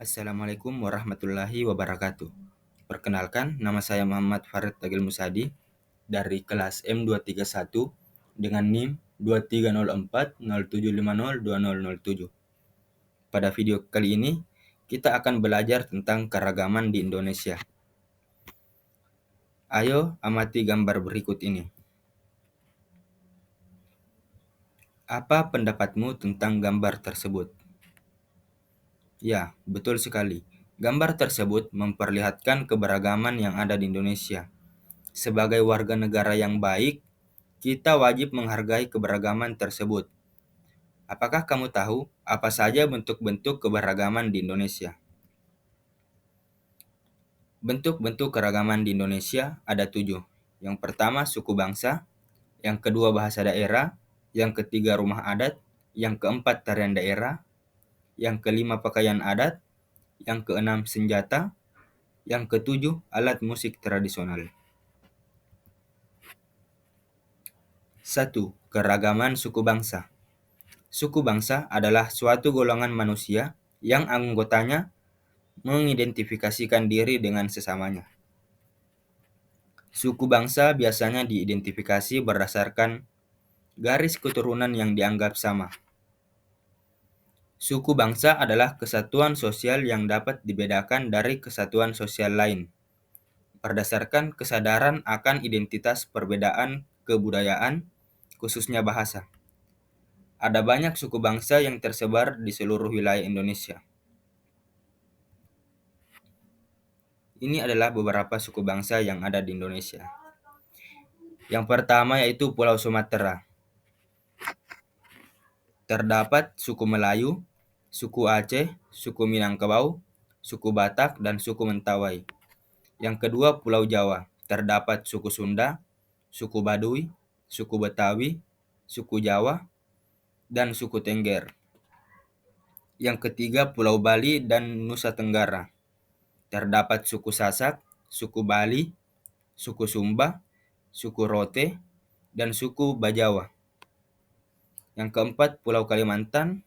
Assalamualaikum warahmatullahi wabarakatuh. Perkenalkan, nama saya Muhammad Farid Tagil Musadi dari kelas M231 dengan NIM 230407502007. Pada video kali ini, kita akan belajar tentang keragaman di Indonesia. Ayo amati gambar berikut ini. Apa pendapatmu tentang gambar tersebut? Ya, betul sekali. Gambar tersebut memperlihatkan keberagaman yang ada di Indonesia. Sebagai warga negara yang baik, kita wajib menghargai keberagaman tersebut. Apakah kamu tahu apa saja bentuk-bentuk keberagaman di Indonesia? Bentuk-bentuk keragaman di Indonesia ada 7. Yang pertama suku bangsa, yang kedua bahasa daerah, yang ketiga rumah adat, yang keempat tarian daerah, yang kelima pakaian adat, yang keenam senjata, yang ketujuh alat musik tradisional. 1. Keragaman suku bangsa. Suku bangsa adalah suatu golongan manusia yang anggotanya mengidentifikasikan diri dengan sesamanya. Suku bangsa biasanya diidentifikasi berdasarkan garis keturunan yang dianggap sama. Suku bangsa adalah kesatuan sosial yang dapat dibedakan dari kesatuan sosial lain, berdasarkan kesadaran akan identitas perbedaan kebudayaan, khususnya bahasa. Ada banyak suku bangsa yang tersebar di seluruh wilayah Indonesia. Ini adalah beberapa suku bangsa yang ada di Indonesia. Yang pertama yaitu Pulau Sumatera. Terdapat suku Melayu, suku Aceh, suku Minangkabau, suku Batak, dan suku Mentawai. Yang kedua Pulau Jawa. Terdapat suku Sunda, suku Baduy, suku Betawi, suku Jawa, dan suku Tengger. Yang ketiga Pulau Bali dan Nusa Tenggara. Terdapat suku Sasak, suku Bali, suku Sumba, suku Rote, dan suku Bajawa. Yang keempat, Pulau Kalimantan,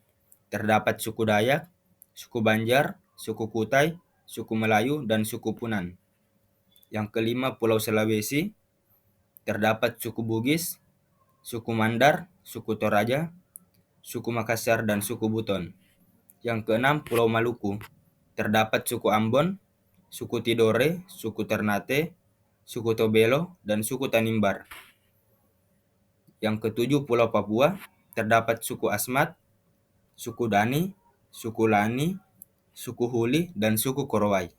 terdapat suku Dayak, suku Banjar, suku Kutai, suku Melayu, dan suku Punan. Yang kelima, Pulau Sulawesi, terdapat suku Bugis, suku Mandar, suku Toraja, suku Makassar, dan suku Buton. Yang keenam, Pulau Maluku, terdapat suku Ambon, suku Tidore, suku Ternate, suku Tobelo, dan suku Tanimbar. Yang ketujuh Pulau Papua, terdapat suku Asmat, suku Dani, suku Lani, suku Huli, dan suku Korowai.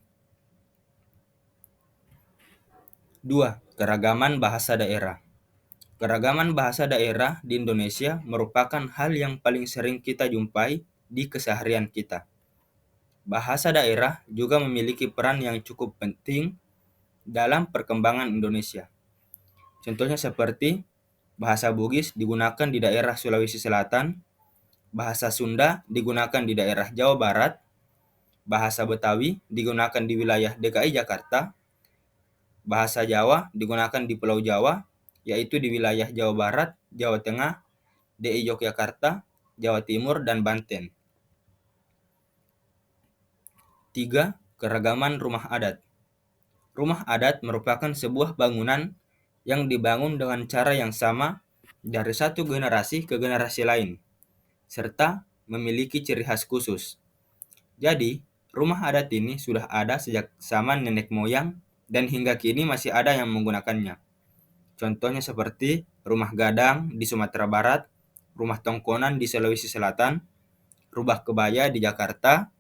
2. Keragaman bahasa daerah. Keragaman bahasa daerah di Indonesia merupakan hal yang paling sering kita jumpai di keseharian kita. Bahasa daerah juga memiliki peran yang cukup penting dalam perkembangan Indonesia. Contohnya seperti bahasa Bugis digunakan di daerah Sulawesi Selatan, bahasa Sunda digunakan di daerah Jawa Barat, bahasa Betawi digunakan di wilayah DKI Jakarta, bahasa Jawa digunakan di Pulau Jawa, yaitu di wilayah Jawa Barat, Jawa Tengah, DI Yogyakarta, Jawa Timur, dan Banten. 3. Keragaman rumah adat. Rumah adat merupakan sebuah bangunan yang dibangun dengan cara yang sama dari satu generasi ke generasi lain, serta memiliki ciri khas khusus. Jadi, rumah adat ini sudah ada sejak zaman nenek moyang dan hingga kini masih ada yang menggunakannya. Contohnya seperti rumah gadang di Sumatera Barat, rumah tongkonan di Sulawesi Selatan, rumah kebaya di Jakarta,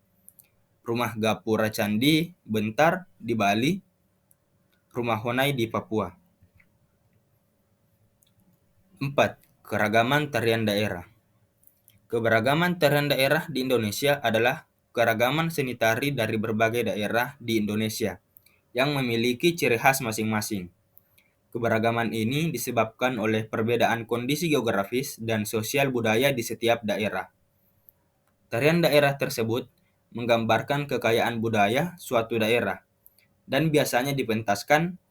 rumah gapura candi Bentar di Bali, rumah honai di Papua. 4. Keragaman tarian daerah. Keberagaman tarian daerah di Indonesia adalah keragaman seni tari dari berbagai daerah di Indonesia yang memiliki ciri khas masing-masing. Keberagaman ini disebabkan oleh perbedaan kondisi geografis dan sosial budaya di setiap daerah. Tarian daerah tersebut menggambarkan kekayaan budaya suatu daerah dan biasanya dipentaskan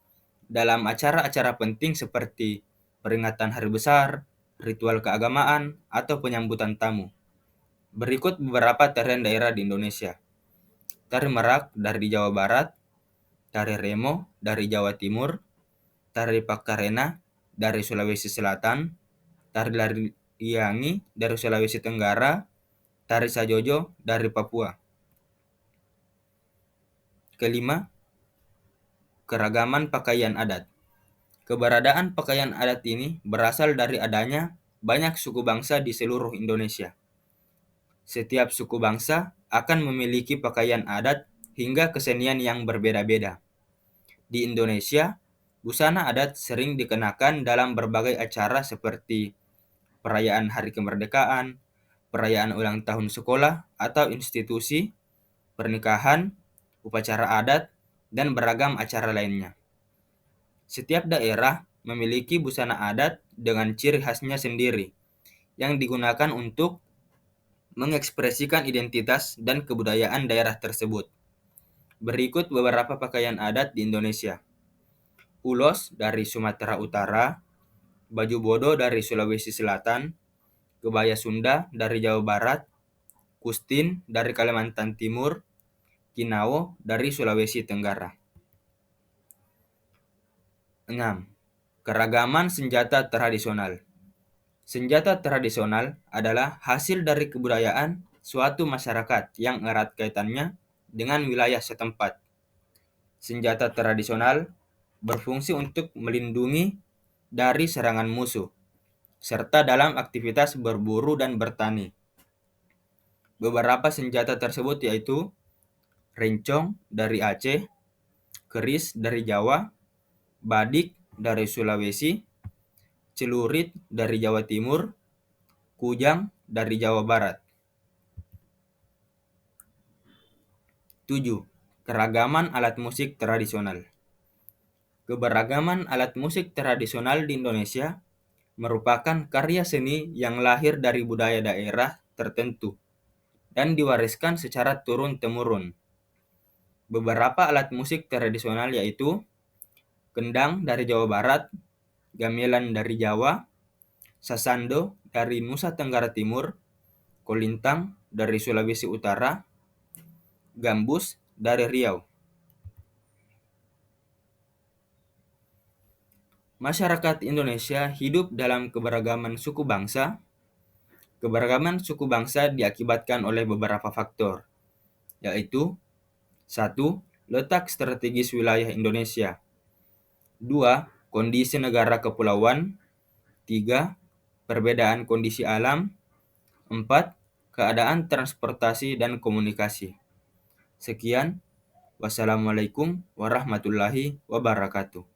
dalam acara-acara penting seperti peringatan hari besar, ritual keagamaan, atau penyambutan tamu. Berikut beberapa tarian daerah di Indonesia. tari merak dari Jawa Barat, tari remo dari Jawa Timur, tari pakarena dari Sulawesi Selatan, tari lariangi dari Sulawesi Tenggara, tari sajojo dari Papua. Kelima, keragaman pakaian adat. Keberadaan pakaian adat ini berasal dari adanya banyak suku bangsa di seluruh Indonesia. Setiap suku bangsa akan memiliki pakaian adat hingga kesenian yang berbeda-beda. Di Indonesia, busana adat sering dikenakan dalam berbagai acara seperti perayaan Hari Kemerdekaan, perayaan ulang tahun sekolah atau institusi, pernikahan, upacara adat, dan beragam acara lainnya. Setiap daerah memiliki busana adat dengan ciri khasnya sendiri yang digunakan untuk mengekspresikan identitas dan kebudayaan daerah tersebut. Berikut beberapa pakaian adat di Indonesia. Ulos dari Sumatera Utara, baju bodo dari Sulawesi Selatan, kebaya Sunda dari Jawa Barat, kustin dari Kalimantan Timur, kinao dari Sulawesi Tenggara. 6. Keragaman senjata tradisional. Senjata tradisional adalah hasil dari kebudayaan suatu masyarakat yang erat kaitannya dengan wilayah setempat. Senjata tradisional berfungsi untuk melindungi dari serangan musuh, serta dalam aktivitas berburu dan bertani. Beberapa senjata tersebut yaitu rencong dari Aceh, keris dari Jawa, badik dari Sulawesi, celurit dari Jawa Timur, kujang dari Jawa Barat. 7. Keragaman alat musik tradisional. Keberagaman alat musik tradisional di Indonesia merupakan karya seni yang lahir dari budaya daerah tertentu dan diwariskan secara turun-temurun. Beberapa alat musik tradisional yaitu kendang dari Jawa Barat, gamelan dari Jawa, sasando dari Nusa Tenggara Timur, kolintang dari Sulawesi Utara, gambus dari Riau. Masyarakat Indonesia hidup dalam keberagaman suku bangsa. Keberagaman suku bangsa diakibatkan oleh beberapa faktor, yaitu 1. Letak strategis wilayah Indonesia. 2. Kondisi negara kepulauan. 3. Perbedaan kondisi alam. 4. Keadaan transportasi dan komunikasi. Sekian. Wassalamualaikum warahmatullahi wabarakatuh.